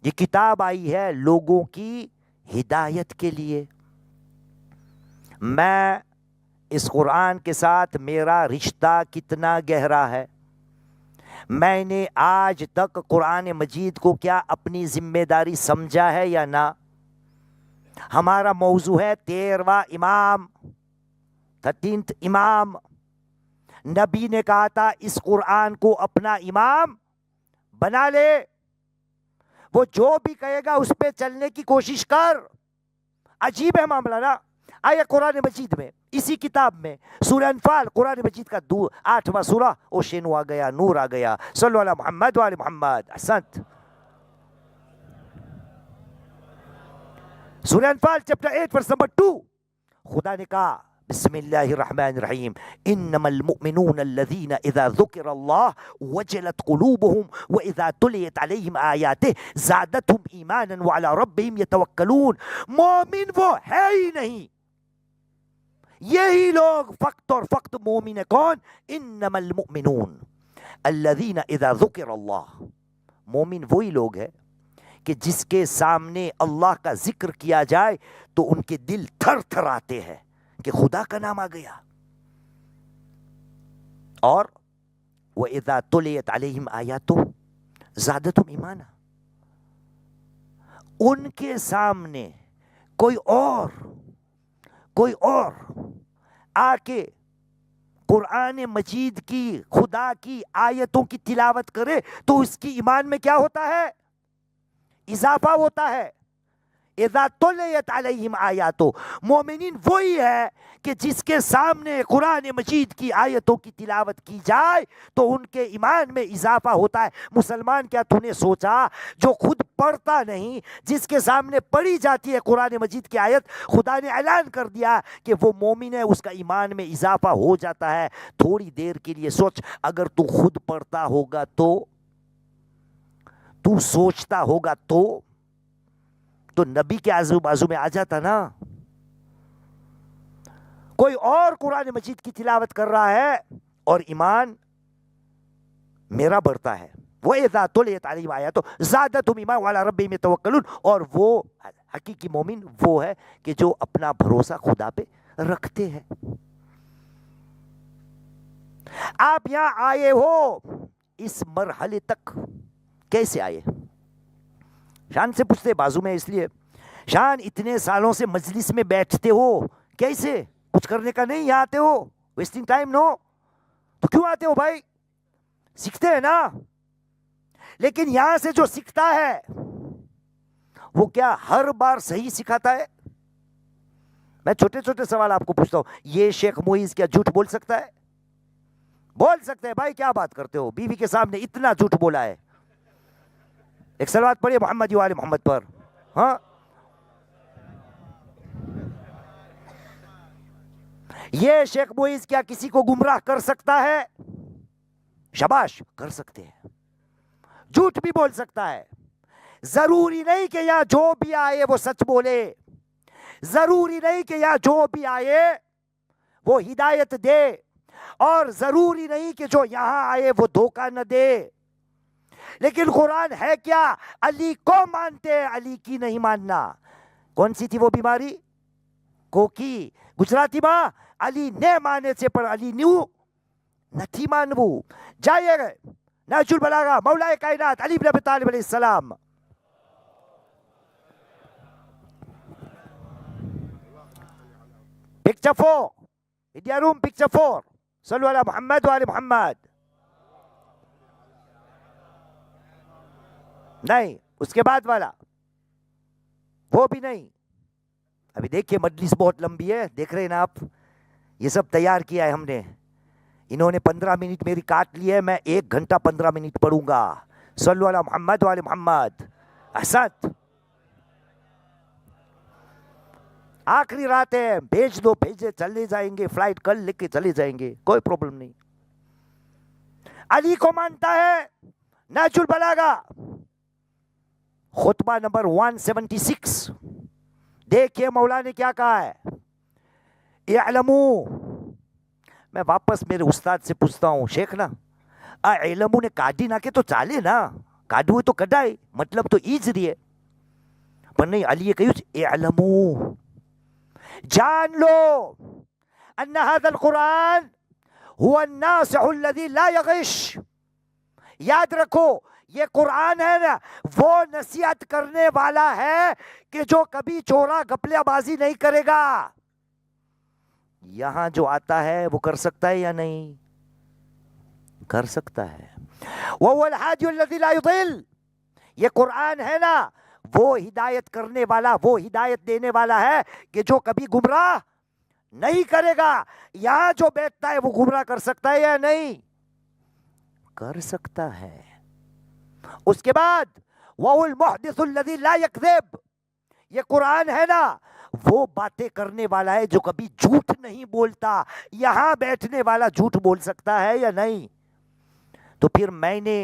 یہ کتاب آئی ہے لوگوں کی ہدایت کے لیے۔ میں اس قرآن کے ساتھ میرا رشتہ کتنا گہرا ہے، میں نے آج تک قرآن مجید کو کیا اپنی ذمہ داری سمجھا ہے یا نہ؟ ہمارا موضوع ہے 13واں امام، 13th امام۔ نبی نے کہا تھا اس قرآن کو اپنا امام بنا لے، وہ جو بھی کہے گا اس پہ چلنے کی کوشش کر۔ عجیب ہے معاملہ نا۔ آیا قرآن مجید میں اسی کتاب میں سورہ انفال، قرآن مجید کا 8واں سورہ، اوشینو آ گیا، نور آ گیا، صلو علی محمد و علی محمد، احسنت۔ سورہ انفال چیپٹر 8 ورس نمبر 2، خدا نے کہا بسم اللہ الرحمن الرحیم، انما المؤمنون الذین اذا ذکر اللہ وجلت قلوبهم واذا تلیت علیہم آیاتہ زادتہم ایمانا وعلی ربہم یتوکلون۔ مومن وہ ہے ہی نہیں، یہی لوگ فقط اور فقط مومن ہے۔ کون؟ انما المؤمنون الذین اذا ذکر اللہ، مومن وہی لوگ ہیں کہ جس کے سامنے اللہ کا ذکر کیا جائے تو ان کے دل تھر تھر آتے ہیں کہ خدا کا نام آ گیا۔ اور وَإِذَا تُلِيَتْ عَلَيْهِمْ آيَاتُهُ زَادَتْهُمْ ایمانا، ان کے سامنے کوئی اور آ کے قرآن مجید کی، خدا کی آیتوں کی تلاوت کرے تو اس کی ایمان میں کیا ہوتا ہے؟ اضافہ ہوتا ہے۔ اذا تلیت علیہم آیاتو، مومنین وہی ہے کہ جس کے سامنے قرآن مجید کی آیتوں کی تلاوت کی جائے تو ان کے ایمان میں اضافہ ہوتا ہے۔ مسلمان کیا تو نے سوچا جو خود پڑھتا نہیں، جس کے سامنے پڑھی جاتی ہے قرآن مجید کی آیت، خدا نے اعلان کر دیا کہ وہ مومن ہے، اس کا ایمان میں اضافہ ہو جاتا ہے۔ تھوڑی دیر کے لیے سوچ، اگر تو خود پڑھتا ہوگا تو سوچتا ہوگا تو نبی کے آزو بازو میں آ جاتا نا۔ کوئی اور قرآن مجید کی تلاوت کر رہا ہے اور ایمان میرا بڑھتا ہے۔ وَإِذَا تُلِيَتْ عَلَيْهِمْ آيَاتُهُ زَادَتْهُمْ ایمانا وَعَلَىٰ رَبِّهِمْ يَتَوَکَّلُونَ، اور وہ حقیقی مومن وہ ہے کہ جو اپنا بھروسہ خدا پہ رکھتے ہیں۔ آپ یہاں آئے ہو اس مرحلے تک کیسے آئے؟ شان سے پوچھتے بازو میں، اس لیے شان اتنے سالوں سے مجلس میں بیٹھتے ہو، کیسے؟ کچھ کرنے کا نہیں، یہاں آتے ہو ویسٹنگ ٹائم؟ نو، تو کیوں آتے ہو بھائی؟ سیکھتے ہیں نا۔ لیکن یہاں سے جو سیکھتا ہے وہ کیا ہر بار صحیح سکھاتا ہے؟ میں چھوٹے چھوٹے سوال آپ کو پوچھتا ہوں، یہ شیخ معیز کیا جھوٹ بول سکتا ہے؟ بول سکتے ہیں بھائی، کیا بات کرتے ہو؟ بیوی کے سامنے اتنا جھوٹ بولا ہے۔ ایک صلوات پڑھیے محمد و آل محمد پر۔ ہاں، یہ شیخ معیز کیا کسی کو گمراہ کر سکتا ہے؟ شاباش، کر سکتے ہیں۔ جھوٹ بھی بول سکتا ہے۔ ضروری نہیں کہ یہاں جو بھی آئے وہ سچ بولے، ضروری نہیں کہ یہاں جو بھی آئے وہ ہدایت دے، اور ضروری نہیں کہ جو یہاں آئے وہ دھوکہ نہ دے. لیکن قرآن ہے کیا؟ علی کو مانتے ہیں، علی کی نہیں ماننا. کون سی تھی وہ بیماری؟ کوکی. گجراتی માં علی ને માને છે પણ علی ન્યુ નથી માનવું. جائیے گئے نهج البلاغہ مولا کائنات علی بن ابی طالب علیہ السلام. پکچر 4 میڈیا روم، پکچر 4. صلو علی محمد و آل محمد. نہیں، اس کے بعد والا وہ بھی نہیں. ابھی دیکھیے مجلس بہت لمبی ہے، دیکھ رہے ہیں نا آپ. یہ سب تیار کیا ہے ہم نے. انہوں نے 15 منٹ میری کاٹ لی ہے، میں 1 گھنٹہ 15 منٹ پڑھوں گا. صلو علی محمد و آل محمد. احسنت. آخری رات ہے، بھیج دو، بھیجے چلے جائیں گے، فلائٹ کل لے کے چلے جائیں گے، کوئی پرابلم نہیں. علی کو مانتا ہے. نهج البلاغہ خطبہ نمبر 176. دیکھیے مولا نے کیا کہا ہے. اعلمو، میں واپس میرے استاد سے پوچھتا ہوں، شیخ نا اعلمو نے کاڈی نہ کہ تو چالے نا، کاڈو تو کڈائے، مطلب تو ای જ رہے. پر نہیں، علی کہیوں اعلمو، جان لو ان هذا القرآن هو الناصح الذي لا يغش. یاد رکھو یہ قرآن ہے نا، وہ نصیحت کرنے والا ہے کہ جو کبھی چورا گپلہ بازی نہیں کرے گا. یہاں جو آتا ہے وہ کر سکتا ہے یا نہیں؟ کر سکتا ہے. وَهُوَ الْهَادِيُ الَّذِي لَا يُضِلُّ. یہ قرآن ہے نا، وہ ہدایت کرنے والا، وہ ہدایت دینے والا ہے کہ جو کبھی گمراہ نہیں کرے گا. یہاں جو بیٹھتا ہے وہ گمراہ کر سکتا ہے یا نہیں؟ کر سکتا ہے. اس کے بعد وَهُوَ الْمُحْدِثُ الَّذِي لَا يَكْذِبُ. یہ قرآن ہے نا، وہ باتیں کرنے والا ہے جو کبھی جھوٹ نہیں بولتا. یہاں بیٹھنے والا جھوٹ بول سکتا ہے یا نہیں؟ تو پھر میں نے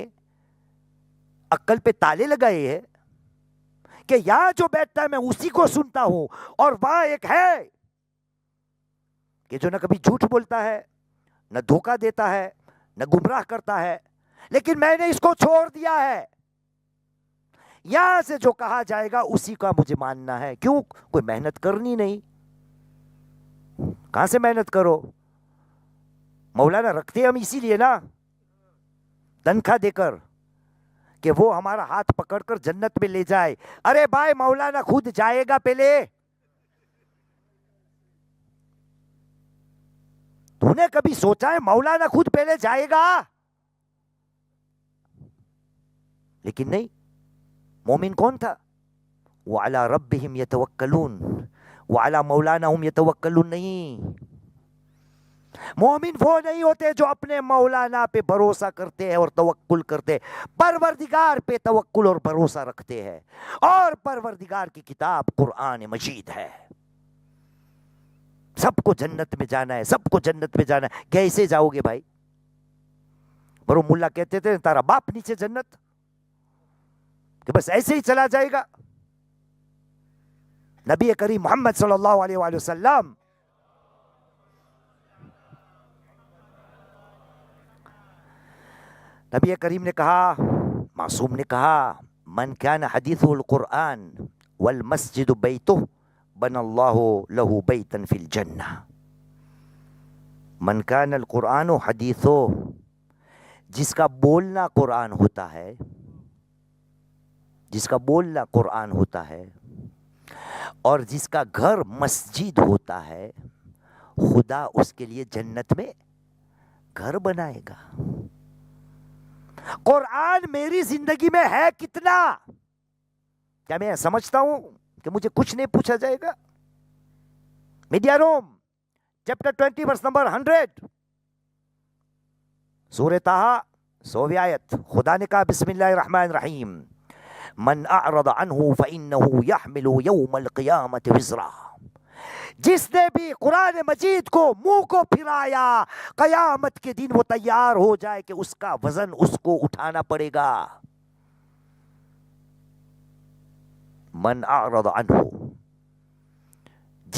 عقل پہ تالے لگائے ہیں کہ یہاں جو بیٹھتا ہے میں اسی کو سنتا ہوں، اور وہاں ایک ہے کہ جو نہ کبھی جھوٹ بولتا ہے، نہ دھوکہ دیتا ہے، نہ گمراہ کرتا ہے، لیکن میں نے اس کو چھوڑ دیا ہے. یہاں سے جو کہا جائے گا اسی کا مجھے ماننا ہے. کیوں؟ کوئی محنت کرنی نہیں. کہاں سے محنت کرو؟ مولانا رکھتے ہم اسی لیے نا، تنخواہ دے کر کہ وہ ہمارا ہاتھ پکڑ کر جنت میں لے جائے. ارے بھائی مولانا خود جائے گا پہلے. تو نے کبھی سوچا ہے مولانا خود پہلے جائے گا؟ لیکن نہیں. مومن کون تھا؟ وَعَلَىٰ رَبِّهِمْ يَتَوَكَّلُونَ وَعَلَىٰ مَوْلَانَهُمْ يَتَوَكَّلُونَ. نہیں، مومن وہ نہیں ہوتے جو اپنے مولانا پہ بھروسہ کرتے ہیں اور توکل کرتے ہیں، پروردگار پہ توکل اور بھروسہ رکھتے ہیں. اور پروردگار کی کتاب قرآن مجید ہے. سب کو جنت میں جانا ہے، سب کو جنت میں جانا ہے. کیسے جاؤ گے بھائی؟ پر ملا کہتے تھے تارا باپ نیچے جنت، کہ بس ایسے ہی چلا جائے گا. نبی کریم محمد صلی اللہ علیہ وآلہ وسلم نبی کریم نے کہا، معصوم نے کہا، من کان حدیث القرآن والمسجد بیتہ بن اللہ لہ بیتا فی الجنہ. من کان القرآن حدیثو، جس کا بولنا قرآن ہوتا ہے، جس کا بولنا قرآن ہوتا ہے، اور جس کا گھر مسجد ہوتا ہے، خدا اس کے لیے جنت میں گھر بنائے گا. قرآن میری زندگی میں ہے کتنا؟ کیا میں سمجھتا ہوں کہ مجھے کچھ نہیں پوچھا جائے گا؟ Media room chapter 20 verse number 100 سورہ طٰہٰ 100ویں آیت. خدا نے کہا بسم اللہ الرحمن الرحیم، من اعرض عنہ فإنہ یحمل یوم القیامت وزرا. جس نے بھی قرآن مجید کو منہ کو پھرایا، قیامت کے دن وہ تیار ہو جائے کہ اس کا وزن اس کو اٹھانا پڑے گا. من اعرض عنہ،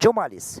44,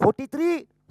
43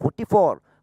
44।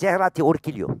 ચહેરાથી ઓળખી લ્યો,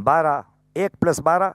12। 1 + 12।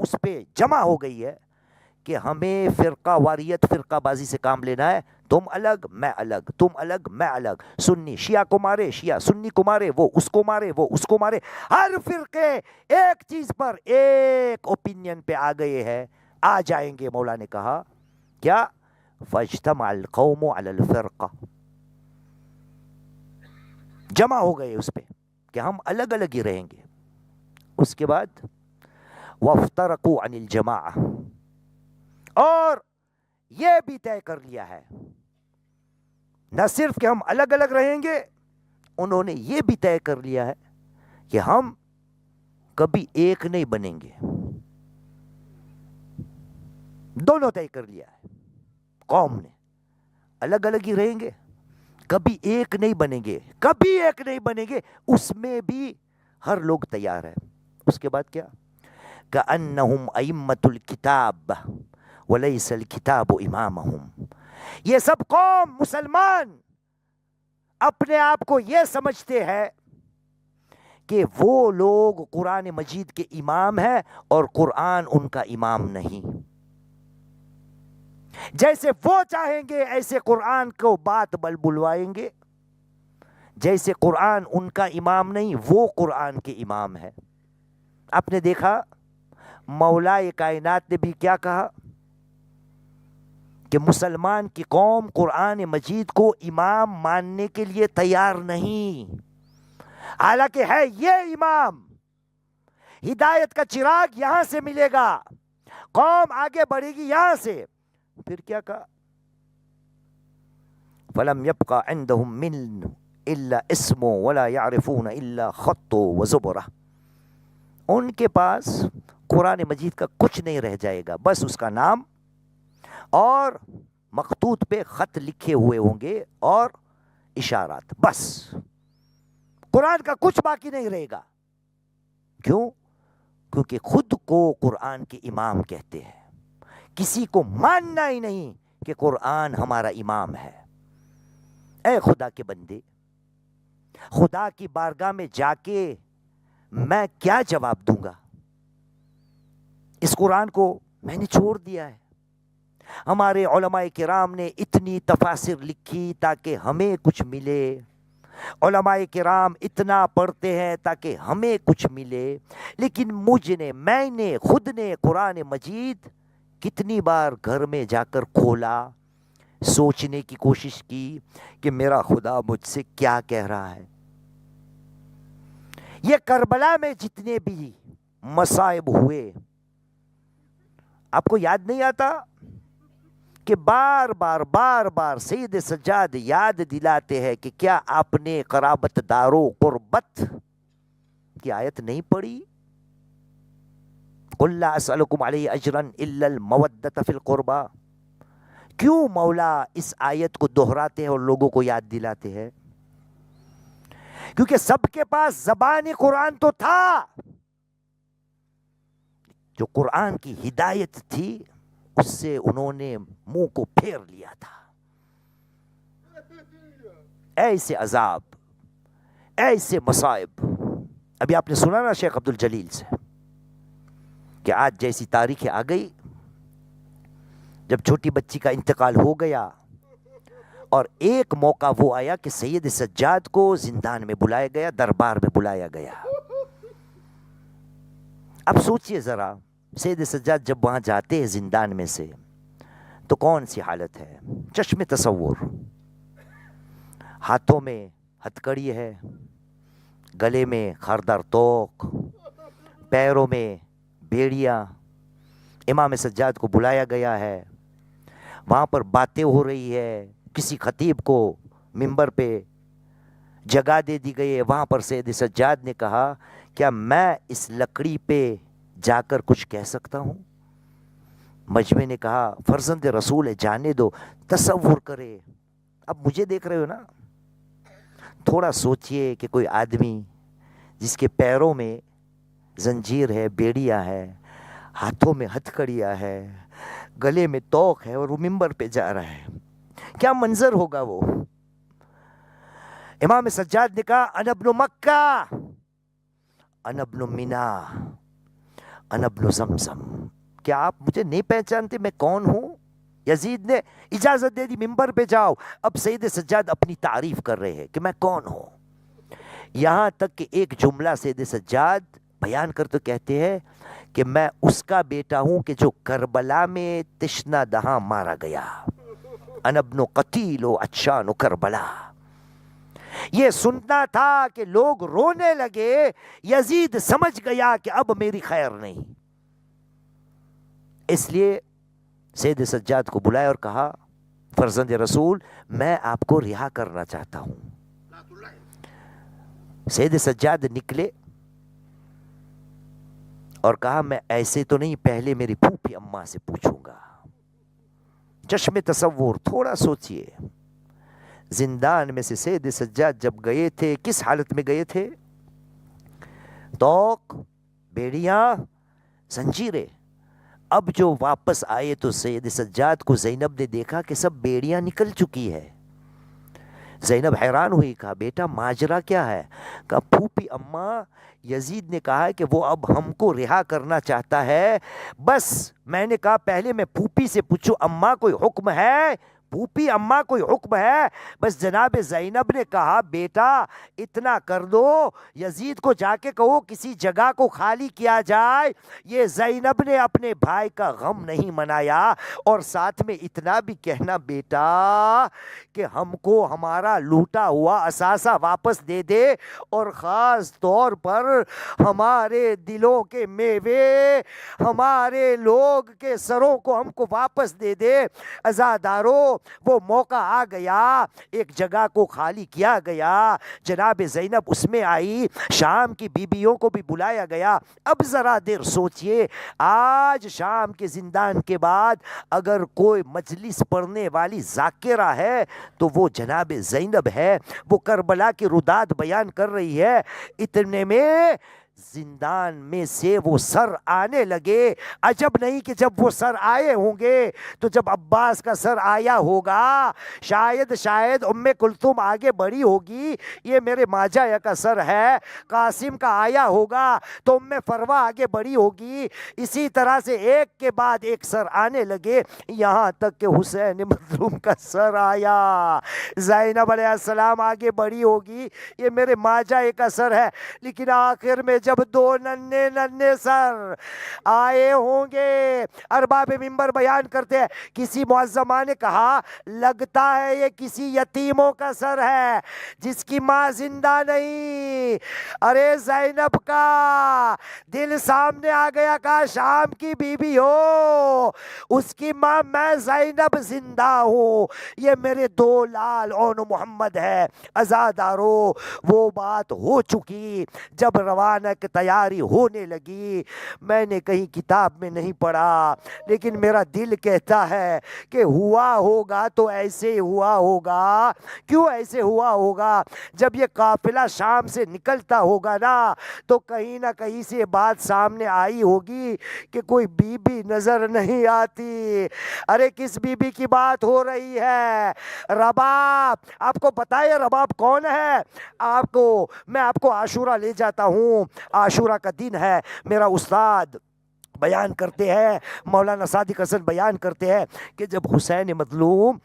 اس پہ جمع ہو گئی ہے کہ ہمیں فرقہ واریت فرقہ بازی سے کام لینا ہے. تم الگ میں الگ، تم الگ میں الگ، سنی شیعہ کو مارے، شیعہ سنی کو مارے، وہ اس کو مارے، وہ اس کو مارے. ہر فرقے ایک چیز پر ایک اوپینین پہ آ گئے ہیں، آ جائیں گے. مولا نے کہا کیا؟ فاجتمع القوم علی الفرقہ، جمع ہو گئے اس پہ کہ ہم الگ الگ ہی رہیں گے. اس کے بعد وافترقوا عن الجماعہ، اور یہ بھی طے کر لیا ہے نہ صرف کہ ہم الگ الگ رہیں گے، انہوں نے یہ بھی طے کر لیا ہے کہ ہم کبھی ایک نہیں بنیں گے. دونوں طے کر لیا ہے قوم نے، الگ الگ ہی رہیں گے، کبھی ایک نہیں بنیں گے، کبھی ایک نہیں بنیں گے. اس میں بھی ہر لوگ تیار ہے. اس کے بعد کیا؟ کأنہم ائمۃ الکتاب ولیس الکتاب امامہم. یہ سب قوم مسلمان اپنے آپ کو یہ سمجھتے ہیں کہ وہ لوگ قرآن مجید کے امام ہیں اور قرآن ان کا امام نہیں. جیسے وہ چاہیں گے ایسے قرآن کو بات بلوائیں گے، جیسے قرآن ان کا امام نہیں، وہ قرآن کے امام ہے. آپ نے دیکھا مولائے کائنات نے بھی کیا کہا کہ مسلمان کی قوم قرآن مجید کو امام ماننے کے لیے تیار نہیں، حالانکہ ہے یہ امام. ہدایت کا چراغ یہاں سے ملے گا، قوم آگے بڑھے گی یہاں سے. پھر کیا کہا؟ فَلَمْ يَبْقَ عِنْدَهُمْ مِنْ إِلَّا اسْمُ وَلَا يَعْرِفُونَ إِلَّا خَطُّ وَزُبْرَةً. ان کے پاس قرآن مجید کا کچھ نہیں رہ جائے گا، بس اس کا نام اور مخطوط پہ خط لکھے ہوئے ہوں گے اور اشارات، بس قرآن کا کچھ باقی نہیں رہے گا. کیوں؟ کیونکہ خود کو قرآن کے امام کہتے ہیں. کسی کو ماننا ہی نہیں کہ قرآن ہمارا امام ہے. اے خدا کے بندے، خدا کی بارگاہ میں جا کے میں کیا جواب دوں گا؟ اس قرآن کو میں نے چھوڑ دیا ہے. ہمارے علماء کرام نے اتنی تفاسیر لکھی تاکہ ہمیں کچھ ملے، علماء کرام اتنا پڑھتے ہیں تاکہ ہمیں کچھ ملے، لیکن میں نے خود نے قرآن مجید کتنی بار گھر میں جا کر کھولا، سوچنے کی کوشش کی کہ میرا خدا مجھ سے کیا کہہ رہا ہے. یہ کربلا میں جتنے بھی مصائب ہوئے، آپ کو یاد نہیں آتا کہ بار بار سید سجاد یاد دلاتے ہیں کہ کیا آپ نے قرابت دارو قربت کی آیت نہیں پڑھی؟ قُلْ لَا أَسْأَلُكُمْ عَلَيْهِ أَجْرًا إِلَّا الْمَوَدَّةَ فِي الْقُرْبَى. کیوں مولا اس آیت کو دہراتے ہیں اور لوگوں کو یاد دلاتے ہیں؟ کیونکہ سب کے پاس زبانی قرآن تو تھا، جو قرآن کی ہدایت تھی اس سے انہوں نے منہ کو پھیر لیا تھا. ایسے عذاب، ایسے مصائب. ابھی آپ نے سنا نا شیخ عبد الجلیل سے کہ آج جیسی تاریخ آ گئی جب چھوٹی بچی کا انتقال ہو گیا، اور ایک موقع وہ آیا کہ سید سجاد کو زندان میں بلایا گیا، دربار میں بلایا گیا. اب سوچئے ذرا، سید سجاد جب وہاں جاتے ہیں زندان میں سے تو کون سی حالت ہے؟ چشم تصور. ہاتھوں میں ہتکڑی ہے، گلے میں خاردار توق، پیروں میں بیڑیاں. امام سجاد کو بلایا گیا ہے، وہاں پر باتیں ہو رہی ہے، کسی خطیب کو منبر پہ جگہ دے دی گئی ہے. وہاں پر سید سجاد نے کہا کیا میں اس لکڑی پہ جا کر کچھ کہہ سکتا ہوں؟ مجمع نے کہا فرزند رسول ہے، جانے دو. تصور کرے، اب مجھے دیکھ رہے ہو نا، تھوڑا سوچئے کہ کوئی آدمی جس کے پیروں میں زنجیر ہے، بیڑیاں ہے، ہاتھوں میں ہتھکڑیاں ہے، گلے میں توق ہے، اور وہ منبر پہ جا رہا ہے، کیا منظر ہوگا وہ؟ امام سجاد نے کہا انا ابن مکہ، انا ابن منا، انا ابن زمزم، کیا آپ مجھے نہیں پہچانتے میں کون ہوں؟ یزید نے اجازت دے دی ممبر پہ جاؤ. اب سید سجاد اپنی تعریف کر رہے ہیں کہ میں کون ہوں. یہاں تک کہ ایک جملہ سید سجاد بیان کرتے کہتے ہیں کہ میں اس کا بیٹا ہوں کہ جو کربلا میں تشنا دہاں مارا گیا. انا ابن قتیل و عطشان و کربلا. یہ سنتا تھا کہ لوگ رونے لگے. یزید سمجھ گیا کہ اب میری خیر نہیں. اس لیے سید سجاد کو بلایا اور کہا فرزند رسول میں آپ کو رہا کرنا چاہتا ہوں. سید سجاد نکلے اور کہا میں ایسے تو نہیں، پہلے میری پھوپھی اماں سے پوچھوں گا. چشم تصور تھوڑا سوچئے. زندان میں سے سید سجاد جب گئے تھے کس حالت میں گئے تھے؟ توق، بیڑیاں، زنجیریں. اب جو واپس آئے تو سید سجاد کو زینب نے دیکھا کہ سب بیڑیاں نکل چکی ہے. زینب حیران ہوئی، کہا بیٹا ماجرا کیا ہے؟ کہا پھوپھی اماں یزید نے کہا ہے کہ وہ اب ہم کو رہا کرنا چاہتا ہے. بس میں نے کہا پہلے میں پھوپھی سے پوچھوں اماں کوئی حکم ہے؟ پھوپھی اماں کوئی حکم ہے؟ بس جناب زینب نے کہا بیٹا اتنا کر دو، یزید کو جا کے کہو کسی جگہ کو خالی کیا جائے. یہ زینب نے اپنے بھائی کا غم نہیں منایا اور ساتھ میں اتنا بھی کہنا بیٹا کہ ہم کو ہمارا لوٹا ہوا اثاثہ واپس دے دے اور خاص طور پر ہمارے دلوں کے میوے، ہمارے لوگ کے سروں کو ہم کو واپس دے دے. عزادارو وہ موقع آ گیا، ایک جگہ کو خالی کیا گیا. جناب زینب اس میں آئی، شام کی بیویوں کو بھی بلایا گیا. اب ذرا دیر سوچئے، آج شام کے زندان کے بعد اگر کوئی مجلس پڑھنے والی ذاکرہ ہے تو وہ جناب زینب ہے. وہ کربلا کی روداد بیان کر رہی ہے. اتنے میں زندان میں سے وہ سر آنے لگے. عجب نہیں کہ جب وہ سر آئے ہوں گے تو جب عباس کا سر آیا ہوگا، شاید ام کلثوم آگے بڑھی ہوگی، یہ میرے ماجا کا سر ہے. قاسم کا آیا ہوگا تو ام فروہ آگے بڑھی ہوگی. اسی طرح سے ایک کے بعد ایک سر آنے لگے، یہاں تک کہ حسین مظلوم کا سر آیا. زینب علیہ السلام آگے بڑھی ہوگی، یہ میرے ماجا کا سر ہے. لیکن آخر میں جب دو ننھے سر آئے ہوں گے، ارباب منبر بیان کرتے ہیں کسی معظمہ نے کہا لگتا ہے یہ کسی یتیموں کا سر ہے جس کی ماں زندہ نہیں. ارے زینب کا دل سامنے آ گیا، کہا شام کی بیوی ہو، اس کی ماں میں زینب زندہ ہوں، یہ میرے دو لال اون محمد ہے. عزادارو وہ بات ہو چکی. جب روانہ کی تیاری ہونے لگی، میں نے کہیں کتاب میں نہیں پڑھا لیکن میرا دل کہتا ہے کہ ہوا ہوگا تو ایسے ہوا ہوگا. کیوں ایسے ہوا ہوگا؟ جب یہ قافلہ شام سے نکلتا ہوگا نا تو کہیں نہ کہیں سے بات سامنے آئی ہوگی کہ کوئی بی بی نظر نہیں آتی. ارے کس بی بی کی بات ہو رہی ہے؟ رباب. آپ کو پتا ہے رباب کون ہے؟ میں آپ کو عاشورہ لے جاتا ہوں. عاشورہ کا دن ہے. میرا استاد بیان کرتے ہیں، مولانا صادق حسن بیان کرتے ہیں کہ جب حسین مظلوم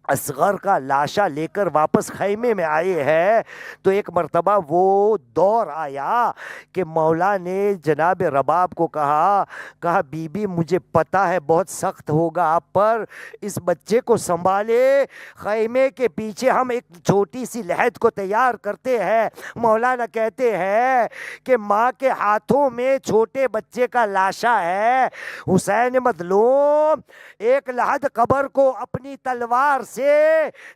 اصغر کا لاشا لے کر واپس خیمے میں آئے ہیں تو ایک مرتبہ وہ دور آیا کہ مولا نے جناب رباب کو کہا بی بی مجھے پتا ہے بہت سخت ہوگا آپ پر، اس بچے کو سنبھالے، خیمے کے پیچھے ہم ایک چھوٹی سی لحد کو تیار کرتے ہیں. مولانا کہتے ہیں کہ ماں کے ہاتھوں میں چھوٹے بچے کا لاشا ہے. حسین مظلوم ایک لحد قبر کو اپنی تلوار سے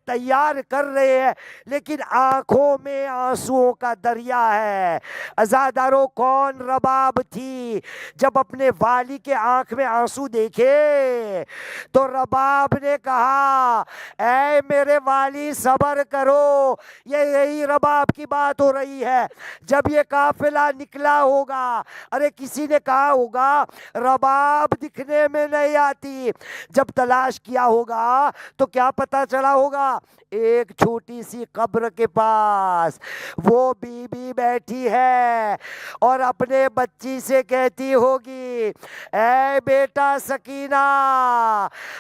تیار کر رہے ہیں لیکن آنکھوں میں آنسوؤں کا دریا ہے. عزادارو کون رباب تھی؟ جب اپنے والی کے آنکھ میں آنسو دیکھے تو رباب نے کہا اے میرے والی صبر کرو. یہی رباب کی بات ہو رہی ہے. جب یہ قافلہ نکلا ہوگا، ارے کسی نے کہا ہوگا رباب دکھنے میں نہیں آتی، جب تلاش کیا ہوگا تو کیا پتہ پتہ چلا ہوگا ایک چھوٹی سی قبر کے پاس وہ بی بی بیٹھی ہے اور اپنے بچی سے کہتی ہوگی اے بیٹا سکینہ،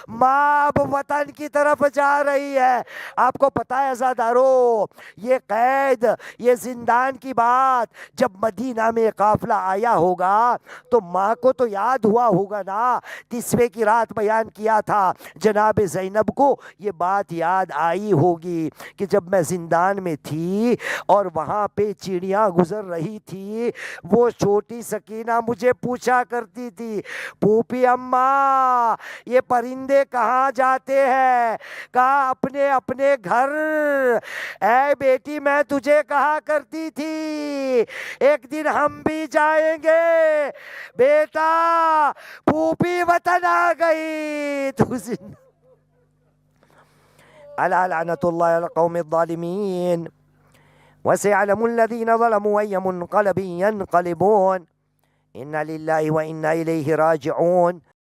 ماں اب وطن کی طرف جا رہی ہے۔ آپ کو پتا ہے عزادارو، یہ قید، یہ زندان کی بات جب مدینہ میں قافلہ آیا ہوگا تو ماں کو تو یاد ہوا ہوگا نا، تسوے کی رات بیان کیا تھا جناب زینب کو یہ بات یاد آئی ہوگی کہ جب میں زندان میں تھی اور وہاں پہ چڑیاں گزر رہی تھی، وہ چھوٹی سکینہ مجھے پوچھا کرتی تھی پھوپھی اماں یہ پرندے کہاں جاتے ہیں؟ کہا اپنے اپنے گھر۔ اے بیٹی میں تجھے کہا کرتی تھی ایک دن ہم بھی جائیں گے، بیٹا پھوپھی وطن آ گئی تو الا لعنت اللہ علی القوم الظالمین وسيعلم الذين ظلموا أي منقلب ينقلبون إنا لله وإنا إليه راجعون۔